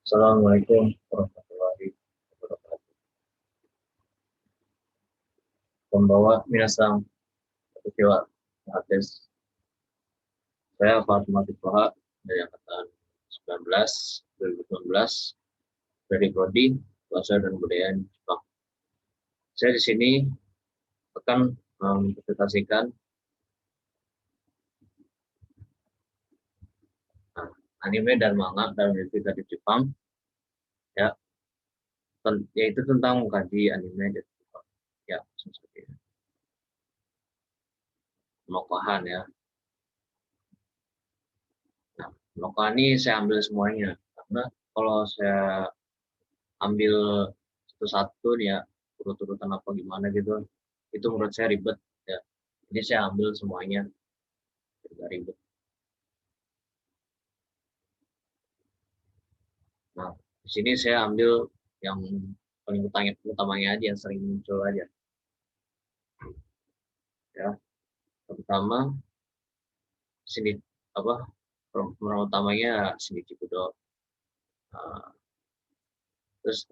Assalamualaikum warahmatullahi wabarakatuh. Konbanwa minasan, konnichiwa. Artis saya Fatima Tifaha dari angkatan 19 2019 dari Prodi Bahasa dan Budaya Jepang. Saya di sini akan mempresentasikan anime dan manga dalam literasi Jepang, ya, yaitu tentang mengkaji anime dan Jepang. Ya, seperti itu. Nokohan ya. Nah, nokohan ini saya ambil semuanya karena kalau saya ambil satu-satu nih ya, urut-urutan apa gimana gitu, itu menurut saya ribet ya. Jadi saya ambil semuanya, tidak ribet. Nah, di sini saya ambil yang paling utamanya aja, yang sering muncul aja ya. Pertama, sini apa pemeran utamanya Shinichi Kudo. Terus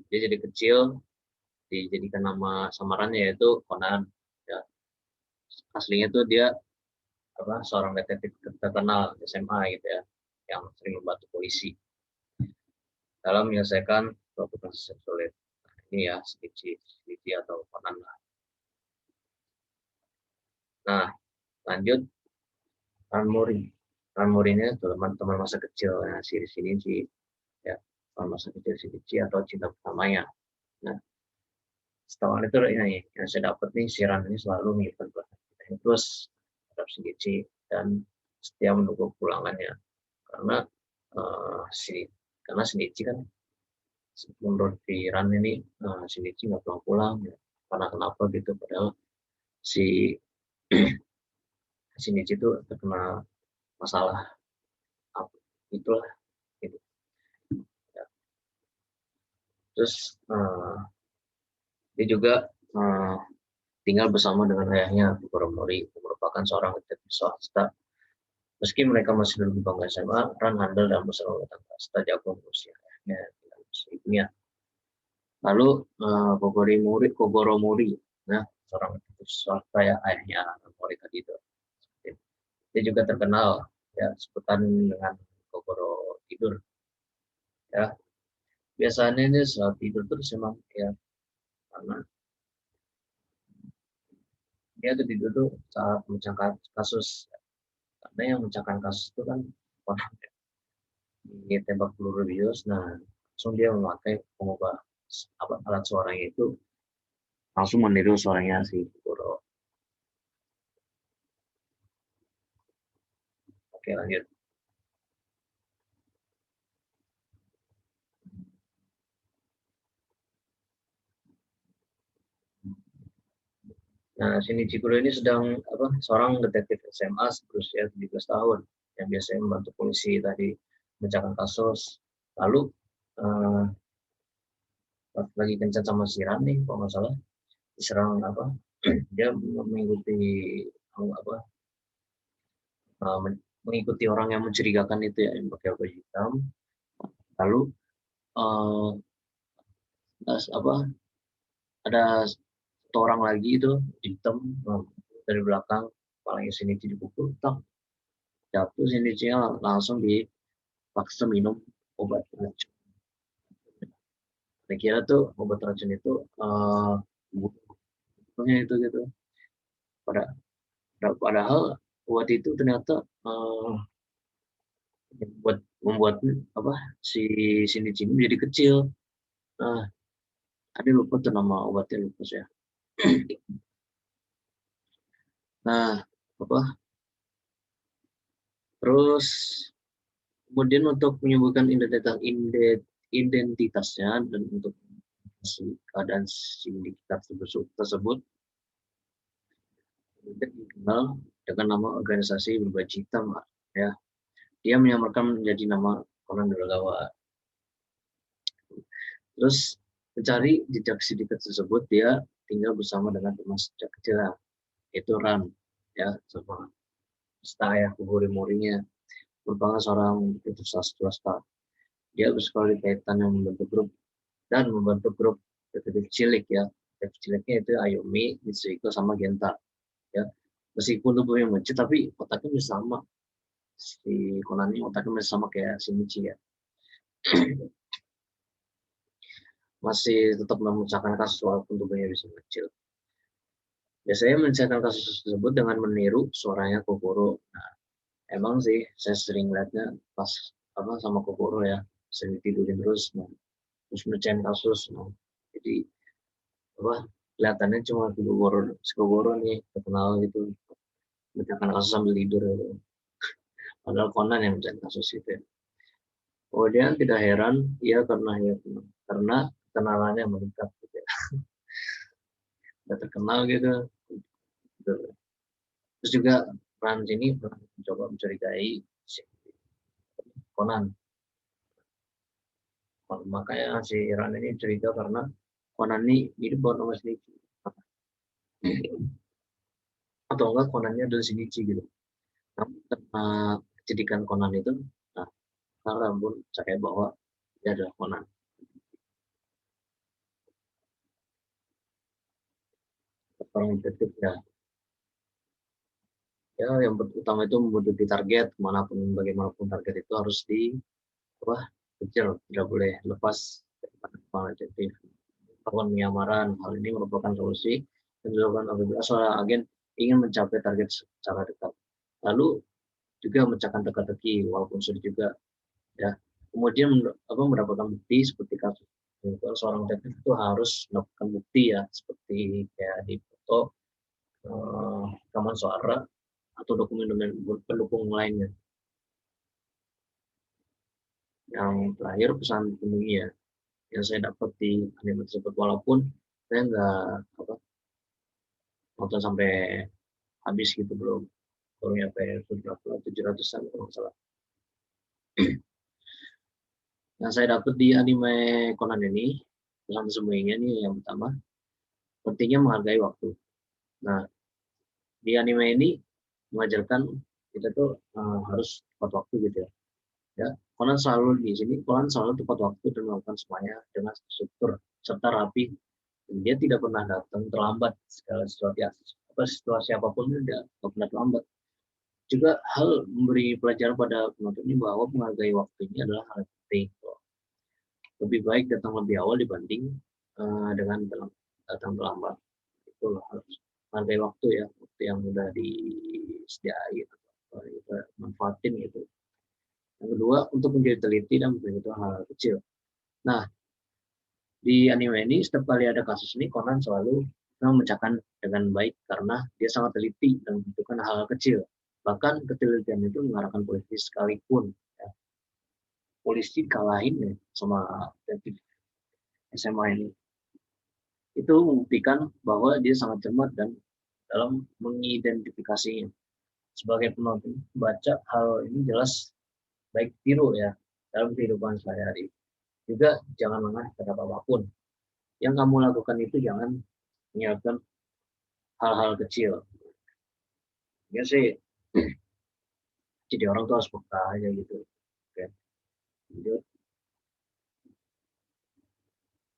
dia jadi kecil dijadikan nama samarannya yaitu Conan ya. Aslinya tuh dia seorang detektif terkenal SMA gitu ya, yang sering membantu polisi dalam menyelesaikan suatu kasus seksual. Ini ya Shinichi atau Conan lah. Nah, lanjut Ranmori. Ranmori ini teman-teman masa kecil ya, si Shinichi ya, teman masa kecil Shinichi atau cinta pertamanya. Nah, setelah itu ini yang saya dapat nih, si Ran ini selalu menyimpan perhatian terus terhadap Shinichi dan setia menunggu pulangannya karena si karena Shinichi kan, menurut Ran ini Shinichi nggak pulang-pulang ya, karena kenapa gitu, padahal si Shinichi itu terkena masalah apa itulah gitu ya. Terus dia juga tinggal bersama dengan ayahnya Mori yang merupakan seorang detektif swasta. Meski mereka masih duduk di bangku SMA, Ran handal dalam masalah rumah tangga serta jago manusia ayahnya dengan ibunya. Lalu Kogoro Mori, nah seorang detektif swasta ya, ayahnya Mori tadi itu. Dia juga terkenal ya sebutan dengan Kogoro tidur ya. Biasanya ini saat tidur terus emang ya, karena dia tuh tidur tuh saat memecahkan kasus, karena yang memecahkan kasus itu kan orang ditembak peluru bius. Nah, langsung dia memakai pengubah alat suaranya itu, langsung meniru suaranya si Kogoro. Oke, lanjut. Nah, Shinichi Kudo ini sedang seorang detektif SMA berusia 17 tahun yang biasanya membantu polisi tadi memecahkan kasus. Lalu eh, lagi kencan sama si Rani, kalau nggak salah diserang dia mengikuti apa mengikuti orang yang mencurigakan itu ya, yang pakai baju hitam. Lalu uh, ada satu orang lagi itu hitam, dari belakang kepalanya Shinichi dipukul, tak jatuh Shinichi langsung dipaksa minum obat racun. Saya kira tuh obat racun itu bukunya itu gitu. Padahal obat itu ternyata membuat si Shinichi menjadi kecil. Nah, ada lupa tuh nama obatnya, lupa ya. Nah, terus kemudian untuk menyembuhkan identitasnya dan untuk keadaan sindikat tersebut dikenal dengan nama organisasi berbaju hitam ya. Dia menyamarkan menjadi nama Conan Dogawa. Terus mencari jejak sindikat tersebut, dia tinggal bersama dengan teman sejak kecil yaitu Ran ya, sama ayah Kogoro Morinya, merupakan seorang detektif swasta. Dia bersekolah di Titan yang membentuk grup detektif cilik ya. Detektif ciliknya itu Ayumi, Mitsuhiko sama Genta ya. Meskipun tubuhnya mengecil tapi otaknya masih sama. Si Conan ini otaknya masih sama kayak Shinichi ya. Masih tetap memecahkan kasus walaupun tubuhnya bisa mengecil. Biasanya menyelesaikan kasus tersebut dengan meniru suaranya Kokoro. Nah, emang sih saya sering lihatnya pas sama Kokoro ya, sering tidurin terus, nah, terus mecahin kasus. Nah, jadi kelihatannya cuma Kokoro nih terkenal gitu, mencahkan kasus sambil tidur. Gitu. Padahal Conan yang mecahin kasus itu. Ya. Kemudian tidak heran ia karena kenalannya meningkat. Gitu ya. Udah terkenal gitu. Terus juga Franz ini pernah mencoba mencurigai Conan. Makanya si Iran ini cerita karena Conan ini hidup buat nama Shinichi. Atau enggak Conannya adalah Shinichi gitu. Namun karena kejadian Conan itu, nah, karena pun saya bahwa dia adalah Conan. Orang detektif ya. Ya, yang utama itu membutuhkan target, manapun bagaimanapun target itu harus kejar, tidak boleh lepas dari pandangan detektif. Melakukan penyamaran, hal ini merupakan solusi yang dilakukan apabila seorang agen ingin mencapai target secara dekat. Lalu juga memecahkan teka-teki, walaupun sulit juga ya. Kemudian mendapatkan bukti seperti kasus seorang detektif itu harus mendapatkan bukti ya, seperti kayak di foto, rekaman suara atau dokumen-dokumen pendukung lainnya. Yang terakhir pesan pentingnya ya, yang saya dapat di anime tersebut, walaupun saya nggak nonton sampai habis gitu, belum nyampe 700-an kalau nggak salah. Yang saya dapat di anime Conan ini, pesan semuanya nih yang pertama, pentingnya menghargai waktu. Nah, di anime ini mengajarkan kita tuh harus tepat waktu gitu ya. Ya, Conan selalu di sini, Conan selalu tepat waktu dan melakukan semuanya dengan struktur serta rapi. Dia tidak pernah datang terlambat segala sesuatu ya, situasi apapun dia tidak pernah terlambat. Juga hal memberi pelajaran pada penonton ini bahwa menghargai waktu ini adalah hal penting. Lebih baik datang lebih awal dibanding dengan datang terlambat. Itu harus menghargai waktu ya, waktu yang sudah disediai atau kita manfaatin gitu. Yang kedua, untuk menjadi teliti dan memberitahu hal kecil. Nah, di anime ini setiap kali ada kasus ini Conan selalu memecahkan dengan baik karena dia sangat teliti dan membutuhkan hal kecil. Bahkan ketelitian itu mengarahkan polisi sekalipun. Ya. Polisi kalahin ya sama detektif SMA ini. Itu membuktikan bahwa dia sangat cermat dan dalam mengidentifikasinya. Sebagai penonton baca hal ini jelas baik tiru ya dalam kehidupan sehari-hari. Juga jangan lengah terhadap apapun. Yang kamu lakukan itu jangan menyiapkan hal-hal kecil. Ya sih, jadi orang tuh harus peka aja gitu. Oke. Jadi,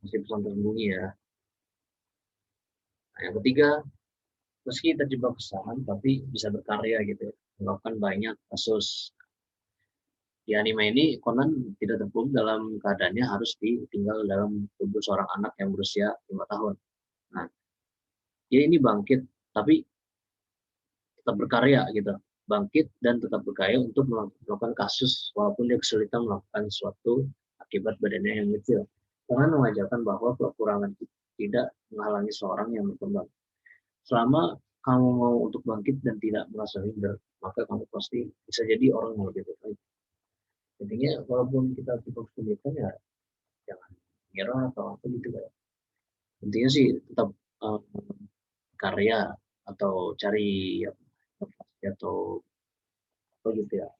masih pesan tersembunyi ya. Nah, yang ketiga, meski terjebak kesalahan, tapi bisa berkarya gitu ya. Melakukan banyak kasus. Di anime ini, Conan tidak terpuruk dalam keadaannya harus ditinggal dalam tubuh seorang anak yang berusia 5 tahun. Nah, dia ini bangkit, tapi tetap berkarya gitu. Bangkit dan tetap berkarya untuk melakukan kasus, walaupun dia kesulitan melakukan sesuatu akibat badannya yang kecil. Dengan mengajarkan bahwa kekurangan tidak menghalangi seorang yang berkembang. Selama kamu mau untuk bangkit dan tidak merasa minder, maka kamu pasti bisa jadi orang yang lebih baik. Intinya walaupun kita cukup kesulitan ya jangan menyerah atau apa gitu ya. Intinya sih tetap uh, karya atau cari atau apa gitu ya,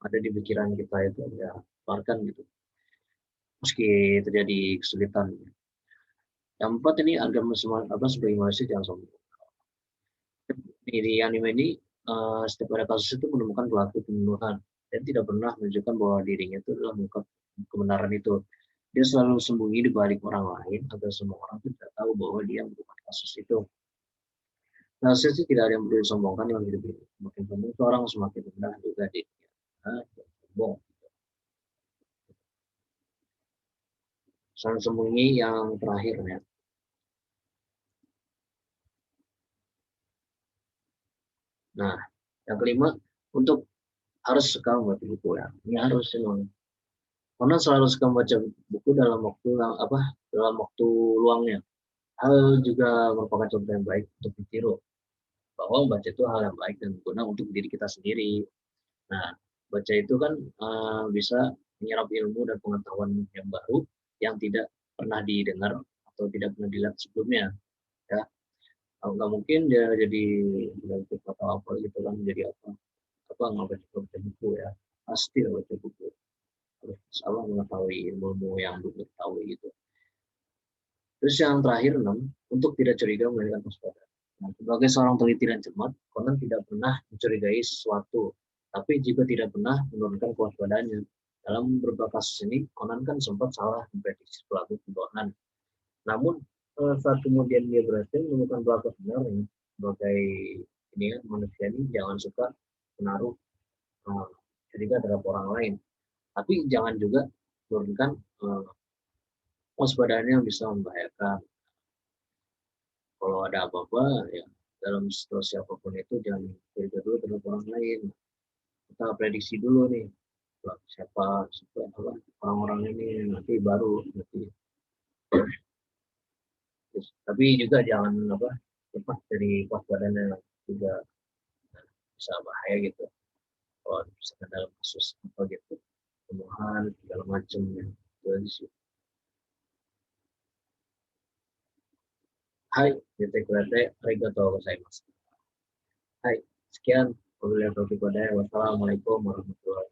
ada di pikiran kita itu ya keluarkan gitu meski terjadi kesulitan. Yang keempat ini agama semua sebagai manusia jangan sombong. Di anime ini setiap ada kasus itu menemukan pelaku pembunuhan. dan tidak pernah menunjukkan bahwa dirinya itu adalah mengungkap kebenaran itu. Dia selalu sembunyi di balik orang lain agar semua orang tidak tahu bahwa dia melakukan kasus itu. Nah, saya sih tidak ada yang perlu disombongkan dalam hidup ini. Semakin sombong orang semakin rendah juga dirinya. Nah, sombong. Saling sembunyi yang terakhir ya. Nah, yang kelima, untuk harus suka membaca buku ya. Ini harus memang. Karena selalu suka membaca buku dalam waktu dalam waktu luangnya. Hal juga merupakan contoh yang baik untuk ditiru. Bahwa membaca itu hal yang baik dan berguna untuk diri kita sendiri. Nah, baca itu kan bisa menyerap ilmu dan pengetahuan yang baru yang tidak pernah didengar atau tidak pernah dilihat sebelumnya. Ya, nggak mungkin dia jadi belajar atau apa gitu kan, jadi apa nggak baca buku ya, pasti baca buku, harus selalu mengetahui ilmu yang belum diketahui gitu. Terus yang terakhir 6, untuk tidak curiga melainkan waspada. Nah, sebagai seorang teliti dan cermat, Conan tidak pernah mencurigai sesuatu, tapi juga tidak pernah menurunkan kewaspadaannya. Dalam beberapa kasus ini, Conan kan sempat salah memprediksi pelaku pembunuhan. Namun saat kemudian dia berhasil menemukan pelaku sebenarnya, sebagai ini kan manusia ini jangan suka menaruh curiga terhadap orang lain, tapi jangan juga menurunkan waspadaannya yang bisa membahayakan. Kalau ada apa-apa ya dalam situasi apapun itu jangan curiga dulu terhadap orang lain. Kita prediksi dulu nih siapa orang-orang ini, nanti baru nanti. Tapi juga jangan lepas dari waspadaannya juga, bisa bahaya gitu. Kalau misalkan dalam kasus apa gitu, pembunuhan segala macam ya. Jadi sih. Hai, kita kurate arigatou gozaimasu. Hai, sekian wabillahi taufiq walhidayah. Wassalamualaikum warahmatullahi wabarakatuh.